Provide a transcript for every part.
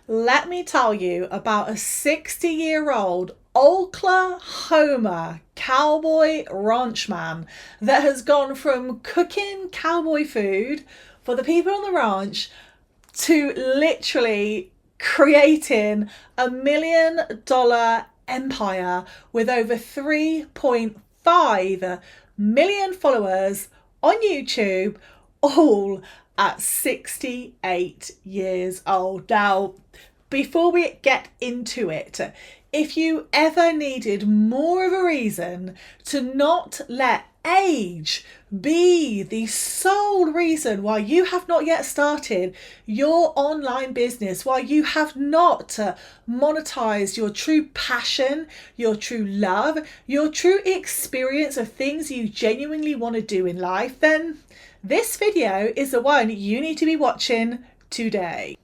Let me tell you about a 60-year-old Oklahoma cowboy ranchman that has gone from cooking cowboy food for the people on the ranch to literally creating $1 million empire with over 3.5 million followers on YouTube, all at 68 years old. Now, before we get into it, if you ever needed more of a reason to not let age be the sole reason why you have not yet started your online business, why you have not monetized your true passion, your true love, your true experience of things you genuinely want to do in life, then this video is the one you need to be watching today.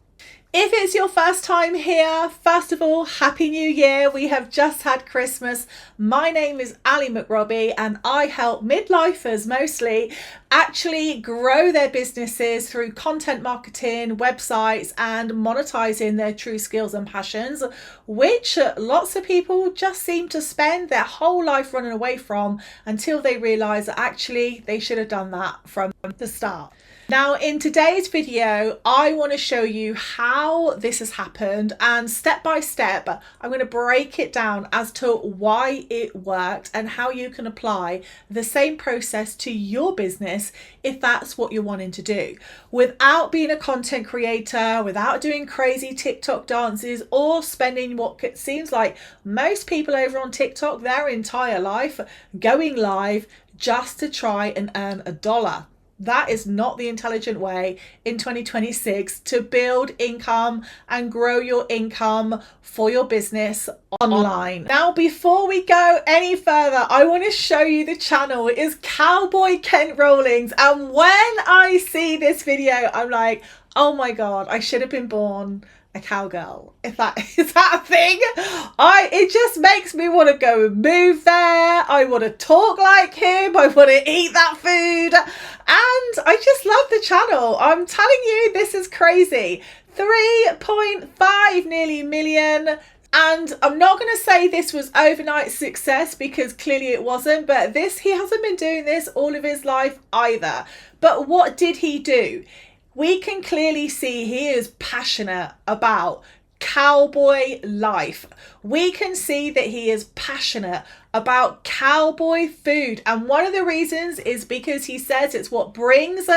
If it's your first time here, first of all, Happy New Year. We have just had Christmas. My name is Ali McRobbie and I help midlifers mostly actually grow their businesses through content marketing, websites, and monetizing their true skills and passions, which lots of people just seem to spend their whole life running away from until they realize that actually they should have done that from the start. Now, in today's video, I want to show you how this has happened, and step by step, I'm going to break it down as to why it worked and how you can apply the same process to your business if that's what you're wanting to do, without being a content creator, without doing crazy TikTok dances, or spending what seems like most people over on TikTok their entire life going live just to try and earn $1. That is not the intelligent way in 2026 to build income and grow your income for your business online. Now, before we go any further, I want to show you the channel. It is Cowboy Kent Rollings. And when I see this video, I'm like, oh my God, I should have been born a cowgirl. If that is that a thing, it just makes me want to go and move there. I want to talk like him. I want to eat that food, and I just love the channel. I'm telling you, this is crazy. 3.5 nearly million. And I'm not going to say this was overnight success, because clearly it wasn't, but he hasn't been doing this all of his life either. But what did he do? We can clearly see he is passionate about cowboy life. We can see that he is passionate about cowboy food. And one of the reasons is because he says it's what brings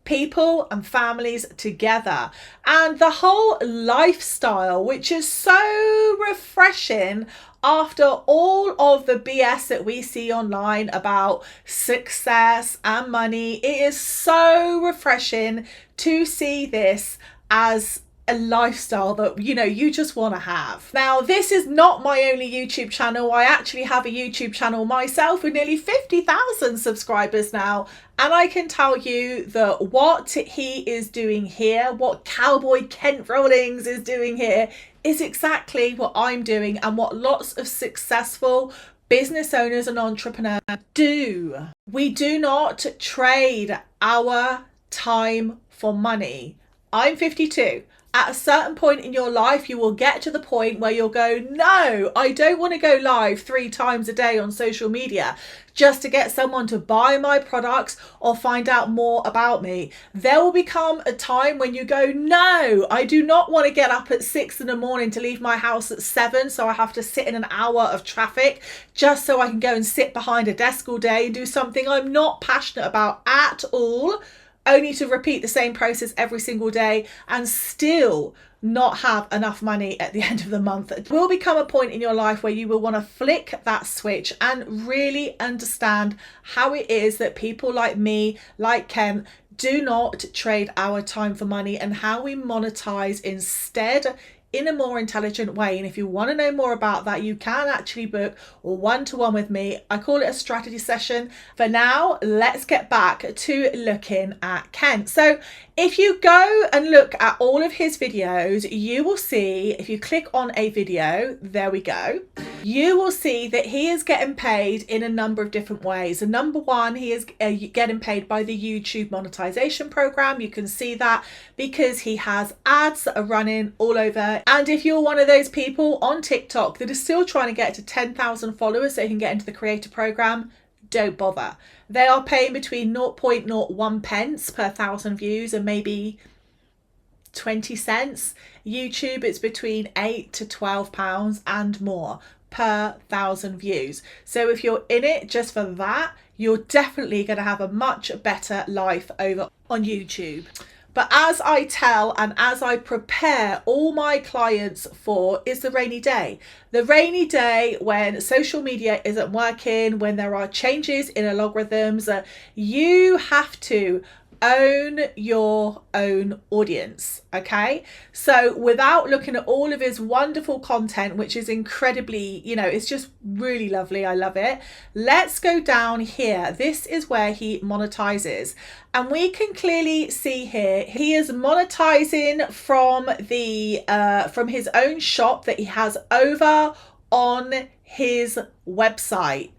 people and families together. And the whole lifestyle, which is so refreshing after all of the BS that we see online about success and money. It is so refreshing to see this as a lifestyle that, you know, you just want to have. Now, this is not my only YouTube channel. I actually have a YouTube channel myself with nearly 50,000 subscribers now. And I can tell you that what he is doing here, what Cowboy Kent Rollings is doing here, is exactly what I'm doing and what lots of successful business owners and entrepreneurs do. We do not trade our time for money. I'm 52. At a certain point in your life, you will get to the point where you'll go, no, I don't want to go live 3 times a day on social media just to get someone to buy my products or find out more about me. There will become a time when you go, no, I do not want to get up at 6 in the morning to leave my house at 7, so I have to sit in an hour of traffic just so I can go and sit behind a desk all day and do something I'm not passionate about at all, only to repeat the same process every single day and still not have enough money at the end of the month. It will become a point in your life where you will want to flick that switch and really understand how it is that people like me, like Ken, do not trade our time for money, and how we monetize instead in a more intelligent way. And if you want to know more about that, you can actually book one-to-one with me. I call it a strategy session. For now, let's get back to looking at Ken. So If you go and look at all of his videos, you will see, if you click on a video, there we go, you will see that he is getting paid in a number of different ways. And number one, he is getting paid by the YouTube monetization program. You can see that because he has ads that are running all over. And if you're one of those people on TikTok that is still trying to get to 10,000 followers so you can get into the creator program, don't bother. They are paying between 0.01 pence per 1,000 views and maybe 20 cents. YouTube, it's between £8 to £12 and more per 1,000 views. So if you're in it just for that, you're definitely going to have a much better life over on YouTube. But as I tell and as I prepare all my clients for is the rainy day. The rainy day when social media isn't working, when there are changes in algorithms, you have to own your own audience. Okay, so without looking at all of his wonderful content, which is incredibly, you know, it's just really lovely, I love it. Let's go down here. This is where he monetizes, and we can clearly see here he is monetizing from the from his own shop that he has over on his website.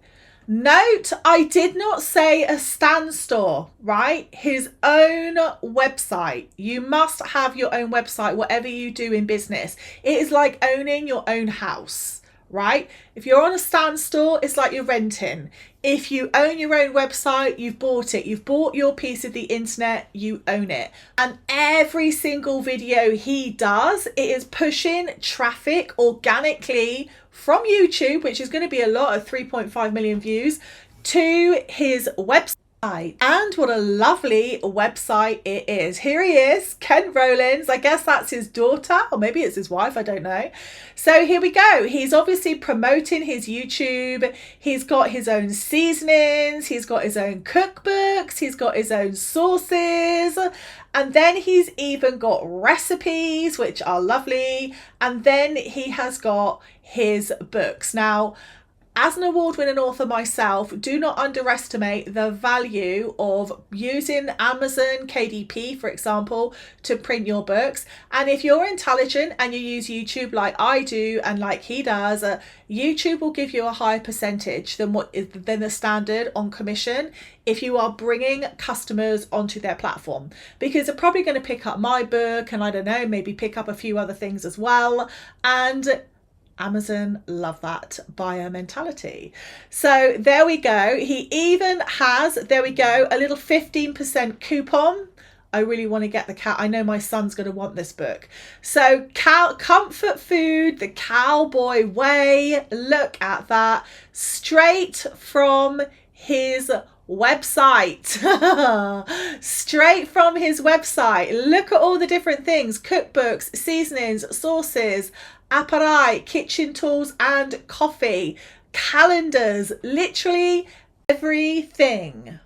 Note, I did not say a stand store, right? His own website. You must have your own website, whatever you do in business. It is like owning your own house, right? If you're on a stand store, it's like you're renting. If you own your own website, you've bought it. You've bought your piece of the internet, you own it. And every single video he does, it is pushing traffic organically from YouTube, which is going to be a lot of 3.5 million views, to his website. And what a lovely website it is. Here he is, Ken Rollins. I guess that's his daughter, or maybe it's his wife, I don't know. So here we go. He's obviously promoting his YouTube. He's got his own seasonings. He's got his own cookbooks. He's got his own sauces. And then he's even got recipes, which are lovely. And then he has got his books. Now, as an award-winning author myself, do not underestimate the value of using Amazon KDP, for example, to print your books. And if you're intelligent and you use YouTube like I do and like he does, YouTube will give you a higher percentage than the standard on commission if you are bringing customers onto their platform, because they're probably going to pick up my book and I don't know, maybe pick up a few other things as well. And Amazon love that buyer mentality. So there we go. He even has, there we go, a little 15% coupon. I really want to get the cat. I know my son's going to want this book. So comfort food, the Cowboy way. Look at that. Straight from his website. Straight from his website. Look at all the different things: cookbooks, seasonings, sauces, apparat, kitchen tools and coffee, calendars, literally everything.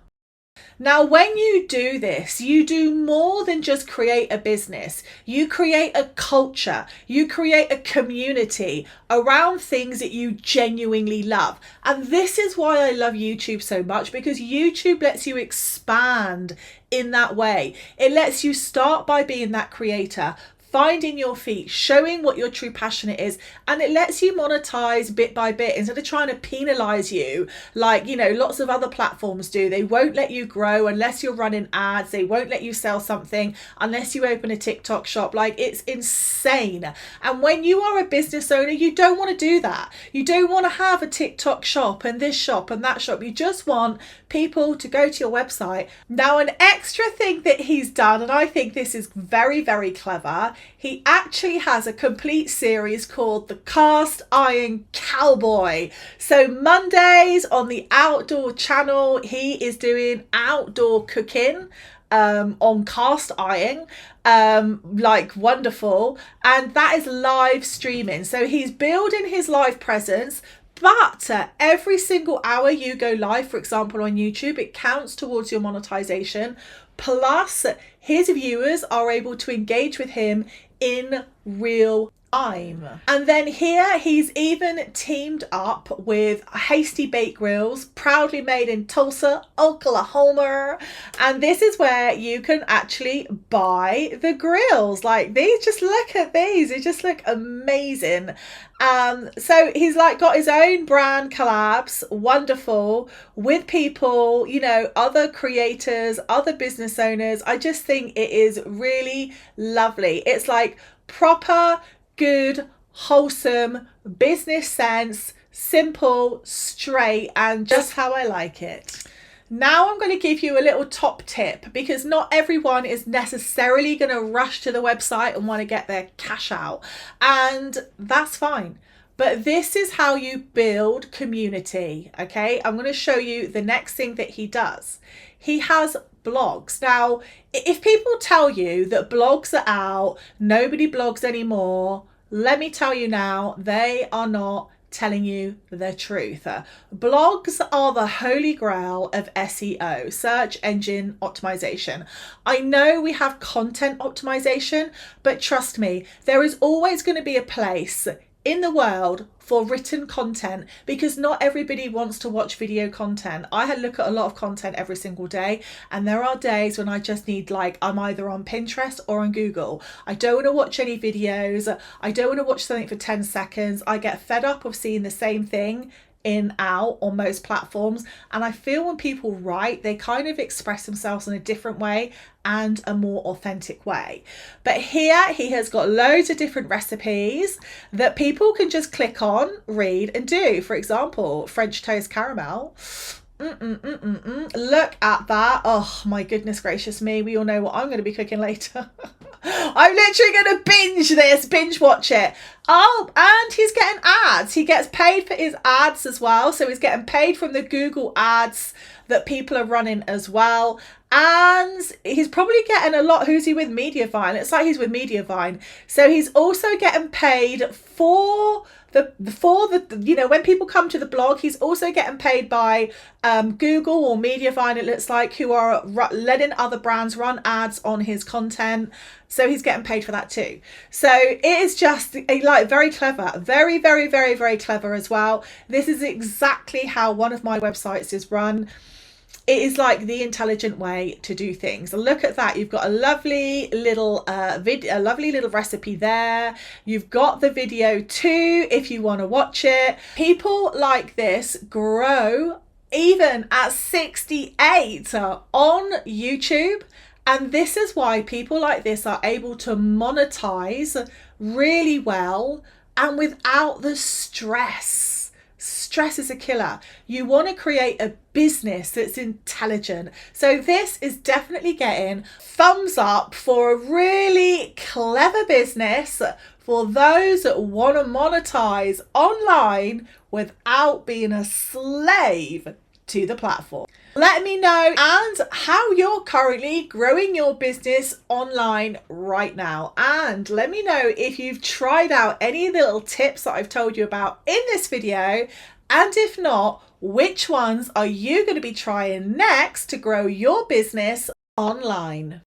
Now, when you do this, you do more than just create a business. You create a culture. You create a community around things that you genuinely love. And this is why I love YouTube so much, because YouTube lets you expand in that way. It lets you start by being that creator, finding your feet, showing what your true passion is, and it lets you monetize bit by bit instead of trying to penalize you like, you know, lots of other platforms do. They won't let you grow unless you're running ads. They won't let you sell something unless you open a TikTok shop. Like, it's insane. And when you are a business owner, you don't want to do that. You don't want to have a TikTok shop and this shop and that shop. You just want people to go to your website. Now, an extra thing that he's done, and I think this is very, very clever, he actually has a complete series called the Cast Iron Cowboy. So Mondays on the Outdoor channel, he is doing outdoor cooking on cast iron, like wonderful, and that is live streaming. So he's building his live presence. But every single hour you go live, for example, on YouTube, it counts towards your monetization. Plus, his viewers are able to engage with him in real time. And then here he's even teamed up with Hasty Bake Grills, proudly made in Tulsa, Oklahoma. And this is where you can actually buy the grills. Like these, just look at these, they just look amazing. So he's like got his own brand collabs, wonderful, with people, you know, other creators, other business owners. I just think it is really lovely. It's like proper, good, wholesome business sense, simple, straight, and just how I like it. Now I'm going to give you a little top tip, because not everyone is necessarily going to rush to the website and want to get their cash out, and that's fine. But this is how you build community, okay? I'm going to show you the next thing that he does. He has blogs. Now, if people tell you that blogs are out, nobody blogs anymore, let me tell you now, they are not telling you the truth. Blogs are the holy grail of SEO, search engine optimization. I know we have content optimization, but trust me, there is always going to be a place in the world for written content, because not everybody wants to watch video content. I look at a lot of content every single day, and there are days when I just need, like, I'm either on Pinterest or on Google. I don't want to watch any videos. I don't want to watch something for 10 seconds. I get fed up of seeing the same thing out on most platforms, and I feel when people write, they kind of express themselves in a different way and a more authentic way. But here he has got loads of different recipes that people can just click on, read and do. For example, French toast caramel. Look at that. Oh my goodness gracious me, we all know what I'm going to be cooking later. I'm literally going to binge watch it. Oh, and he's getting ads. He gets paid for his ads as well. So he's getting paid from the Google ads that people are running as well. And he's probably getting a lot. Who's he with? Mediavine. It's like he's with Mediavine. So he's also getting paid for the you know, when people come to the blog, he's also getting paid by Google or Mediavine, it looks like, who are letting other brands run ads on his content. So he's getting paid for that too. So it is just like very clever, very, very, very, very clever as well. This is exactly how one of my websites is run. It is like the intelligent way to do things. Look at that. You've got a lovely little a lovely little recipe there. You've got the video too if you want to watch it. People like this grow even at 68 on YouTube. And this is why people like this are able to monetize really well and without the stress. Stress is a killer. You want to create a business that's intelligent. So this is definitely getting thumbs up for a really clever business for those that want to monetize online without being a slave to the platform. Let me know and how you're currently growing your business online right now. And let me know if you've tried out any little tips that I've told you about in this video. And if not, which ones are you going to be trying next to grow your business online?